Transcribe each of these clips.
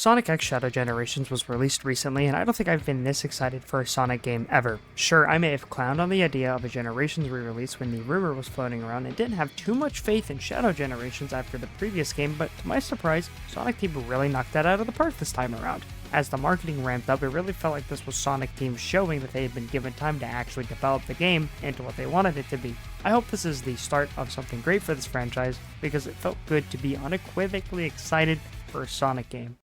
Sonic X Shadow Generations was released recently, and I don't think I've been this excited for a Sonic game ever. Sure, I may have clowned on the idea of a Generations re-release when the rumor was floating around and didn't have too much faith in Shadow Generations after the previous game, but to my surprise, Sonic Team really knocked that out of the park this time around. As the marketing ramped up, it really felt like this was Sonic Team showing that they had been given time to actually develop the game into what they wanted it to be. I hope this is the start of something great for this franchise, because it felt good to be unequivocally excited for a Sonic game.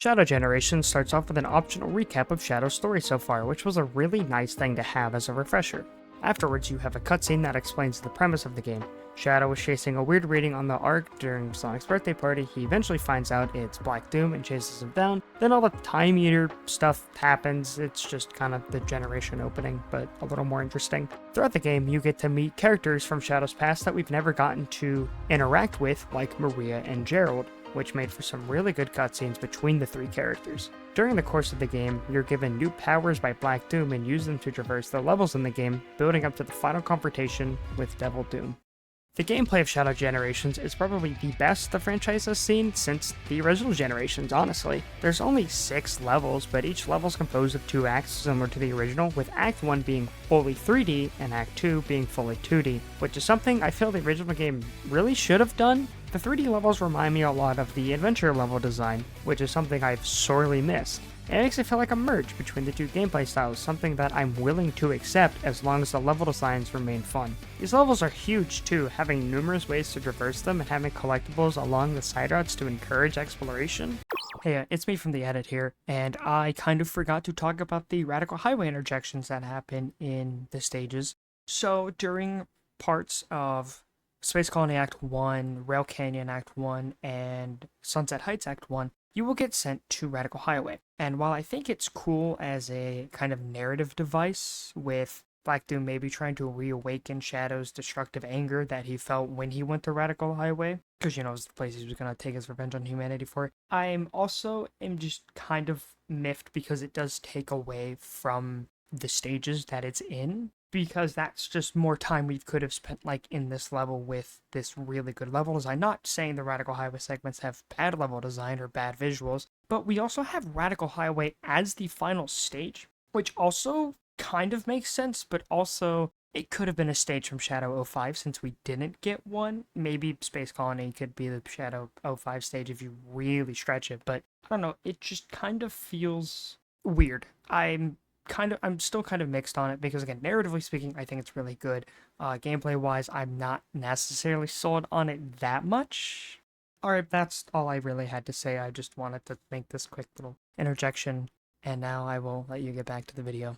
Shadow Generations starts off with an optional recap of Shadow's story so far, which was a really nice thing to have as a refresher. Afterwards, you have a cutscene that explains the premise of the game. Shadow was chasing a weird reading on the Ark during Sonic's birthday party. He eventually finds out it's Black Doom and chases him down. Then all the Time Eater stuff happens. It's just kind of the generation opening, but a little more interesting. Throughout the game, you get to meet characters from Shadow's past that we've never gotten to interact with, like Maria and Gerald, which made for some really good cutscenes between the three characters. During the course of the game, you're given new powers by Black Doom and use them to traverse the levels in the game, building up to the final confrontation with Devil Doom. The gameplay of Shadow Generations is probably the best the franchise has seen since the original Generations, honestly. There's only 6 levels, but each level is composed of 2 acts similar to the original, with Act 1 being fully 3D and Act 2 being fully 2D, which is something I feel the original game really should have done. The 3D levels remind me a lot of the adventure level design, which is something I've sorely missed. It makes it feel like a merge between the two gameplay styles, something that I'm willing to accept as long as the level designs remain fun. These levels are huge too, having numerous ways to traverse them and having collectibles along the side routes to encourage exploration. Hey, it's me from the edit here, and I kind of forgot to talk about the Radical Highway interjections that happen in the stages. So during parts of Space Colony Act 1, Rail Canyon Act 1, and Sunset Heights Act 1, you will get sent to Radical Highway. And while I think it's cool as a kind of narrative device, with Black Doom maybe trying to reawaken Shadow's destructive anger that he felt when he went to Radical Highway, because, you know, it's the place he was going to take his revenge on humanity for, I'm just kind of miffed because it does take away from the stages that it's in, because that's just more time we could have spent like in this level with this really good level design. Not saying the Radical Highway segments have bad level design or bad visuals, but we also have Radical Highway as the final stage, which also kind of makes sense, but also it could have been a stage from Shadow 05 since we didn't get one. Maybe Space Colony could be the Shadow 05 stage if you really stretch it, but I don't know, it just kind of feels weird. I'm still kind of mixed on it because, again, narratively speaking, I think it's really good. Gameplay wise, I'm not necessarily sold on it that much. Alright, that's all I really had to say. I just wanted to make this quick little interjection, and now I will let you get back to the video.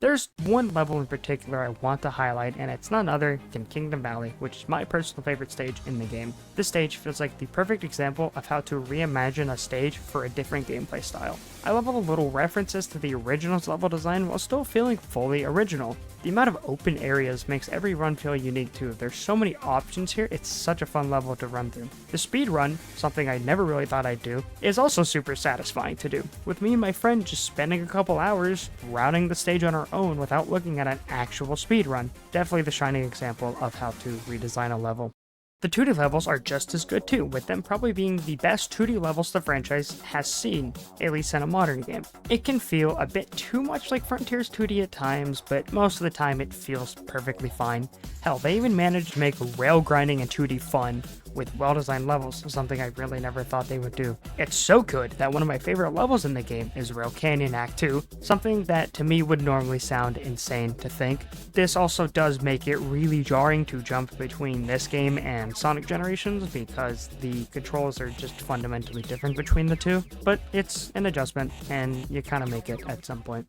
There's one level in particular I want to highlight, and it's none other than Kingdom Valley, which is my personal favorite stage in the game. This stage feels like the perfect example of how to reimagine a stage for a different gameplay style. I love all the little references to the original's level design while still feeling fully original. The amount of open areas makes every run feel unique too. There's so many options here, it's such a fun level to run through. The speed run, something I never really thought I'd do, is also super satisfying to do, with me and my friend just spending a couple hours routing the stage on our own without looking at an actual speed run. Definitely the shining example of how to redesign a level. The 2D levels are just as good too, with them probably being the best 2D levels the franchise has seen, at least in a modern game. It can feel a bit too much like Frontiers 2D at times, but most of the time it feels perfectly fine. Hell, they even managed to make rail grinding in 2D fun with well-designed levels, something I really never thought they would do. It's so good that one of my favorite levels in the game is Rail Canyon Act 2, something that to me would normally sound insane to think. This also does make it really jarring to jump between this game and Sonic Generations because the controls are just fundamentally different between the two, but it's an adjustment and you kind of make it at some point.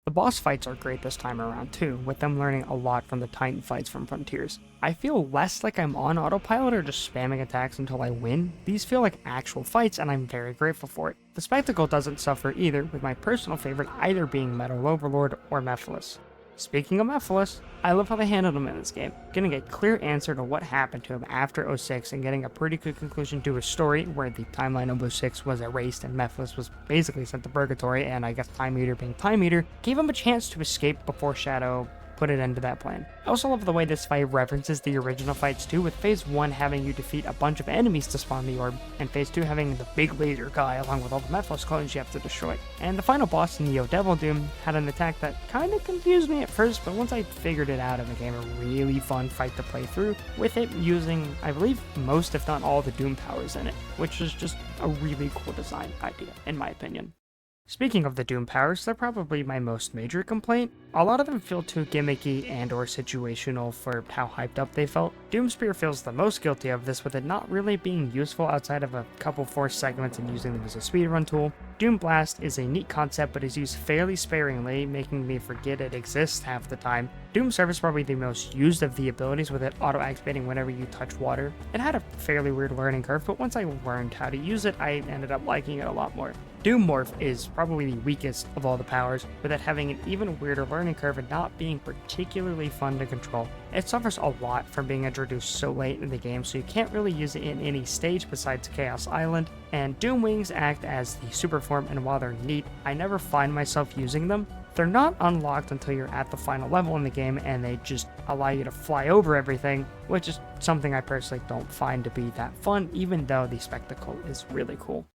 The boss fights are great this time around too, with them learning a lot from the Titan fights from Frontiers. I feel less like I'm on autopilot or just spamming attacks until I win. These feel like actual fights and I'm very grateful for it. The spectacle doesn't suffer either, with my personal favorite either being Metal Overlord or Mephiles. Speaking of Mephiles, I love how they handled him in this game, getting a clear answer to what happened to him after 06 and getting a pretty good conclusion to his story where the timeline of 06 was erased and Mephiles was basically sent to Purgatory, and I guess Time Eater being Time Eater gave him a chance to escape before Shadow put it into that plan. I also love the way this fight references the original fights too, with Phase 1 having you defeat a bunch of enemies to spawn the orb, and Phase 2 having the big laser guy along with all the Mephiles clones you have to destroy. And the final boss, Neo Devil Doom, had an attack that kind of confused me at first, but once I figured it out, it became a really fun fight to play through, with it using, I believe, most if not all the Doom powers in it, which is just a really cool design idea, in my opinion. Speaking of the Doom powers, they're probably my most major complaint. A lot of them feel too gimmicky and or situational for how hyped up they felt. Doom Spear feels the most guilty of this, with it not really being useful outside of a couple forced segments and using them as a speedrun tool. Doom Blast is a neat concept but is used fairly sparingly, making me forget it exists half the time. Doom Surf is probably the most used of the abilities, with it auto-activating whenever you touch water. It had a fairly weird learning curve, but once I learned how to use it, I ended up liking it a lot more. Doom Morph is probably the weakest of all the powers, with it having an even weirder learning curve and not being particularly fun to control. It suffers a lot from being introduced so late in the game, so you can't really use it in any stage besides Chaos Island, and Doom Wings act as the super form, and while they're neat, I never find myself using them. They're not unlocked until you're at the final level in the game, and they just allow you to fly over everything, which is something I personally don't find to be that fun, even though the spectacle is really cool.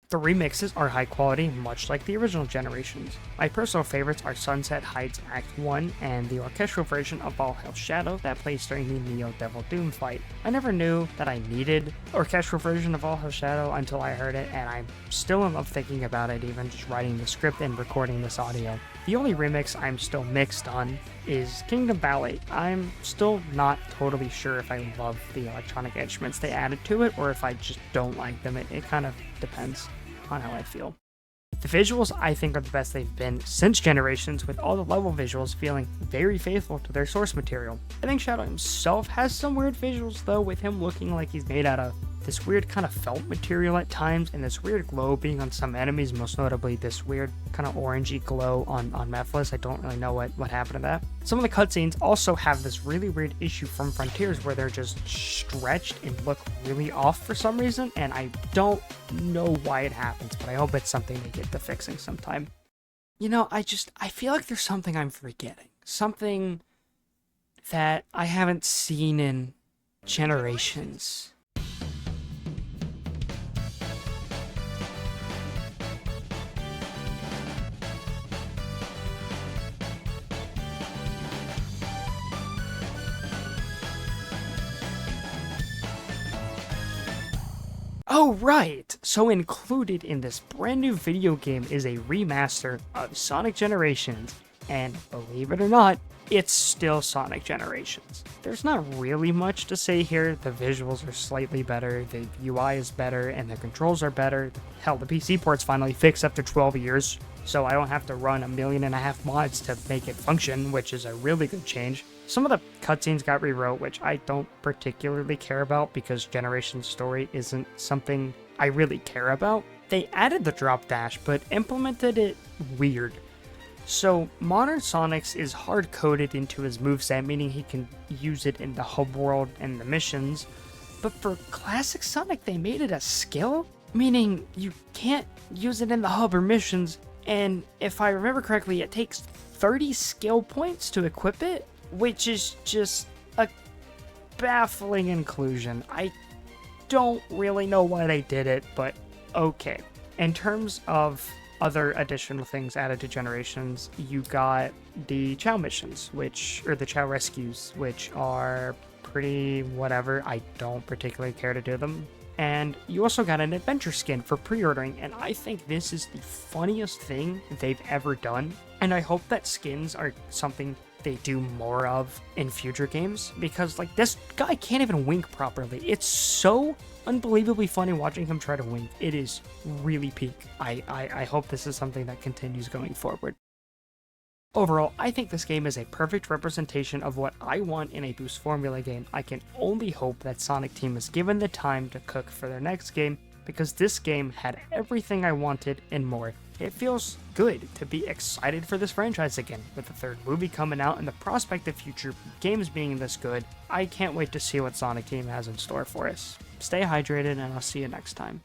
The remixes are high quality, much like the original generations. My personal favorites are Sunset Heights Act 1 and the orchestral version of Valhalla Shadow that plays during the Neo Devil Doom fight. I never knew that I needed the orchestral version of Valhalla Shadow until I heard it, and I'm still in love thinking about it, even just writing the script and recording this audio. The only remix I'm still mixed on is Kingdom Valley. I'm still not totally sure if I love the electronic instruments they added to it, or if I just don't like them. It kind of depends on how I feel. The visuals I think are the best they've been since Generations, with all the level visuals feeling very faithful to their source material. I think Shadow himself has some weird visuals though, with him looking like he's made out of this weird kind of felt material at times, and this weird glow being on some enemies, most notably this weird kind of orangey glow on Mephiles. I don't really know what happened to that. Some of the cutscenes also have this really weird issue from Frontiers where they're just stretched and look really off for some reason, and I don't know why it happens, but I hope it's something they get to fixing sometime. You know, I feel like there's something I'm forgetting. Something that I haven't seen in Generations. Oh, right! So included in this brand new video game is a remaster of Sonic Generations, and believe it or not, it's still Sonic Generations. There's not really much to say here. The visuals are slightly better, the UI is better, and the controls are better. Hell, the PC port's finally fixed after 12 years, so I don't have to run 1.5 million mods to make it function, which is a really good change. Some of the cutscenes got rewrote, which I don't particularly care about because Generations story isn't something I really care about. They added the drop dash, but implemented it weird. So, modern Sonic's is hard-coded into his moveset, meaning he can use it in the hub world and the missions. But for classic Sonic, they made it a skill, meaning you can't use it in the hub or missions, and if I remember correctly, it takes 30 skill points to equip it, which is just a baffling inclusion. I don't really know why they did it, but okay. In terms of other additional things added to Generations, you got the Chao missions, or the Chao rescues, which are pretty whatever. I don't particularly care to do them. And you also got an adventure skin for pre-ordering, and I think this is the funniest thing they've ever done. And I hope that skins are something they do more of in future games, because like this guy can't even wink properly. It's so unbelievably funny watching him try to wink. It is really peak. I hope this is something that continues going forward. Overall, I think this game is a perfect representation of what I want in a Boost Formula game. I can only hope that Sonic Team is given the time to cook for their next game, because this game had everything I wanted and more. It feels good to be excited for this franchise again. With the third movie coming out and the prospect of future games being this good, I can't wait to see what Sonic Team has in store for us. Stay hydrated, and I'll see you next time.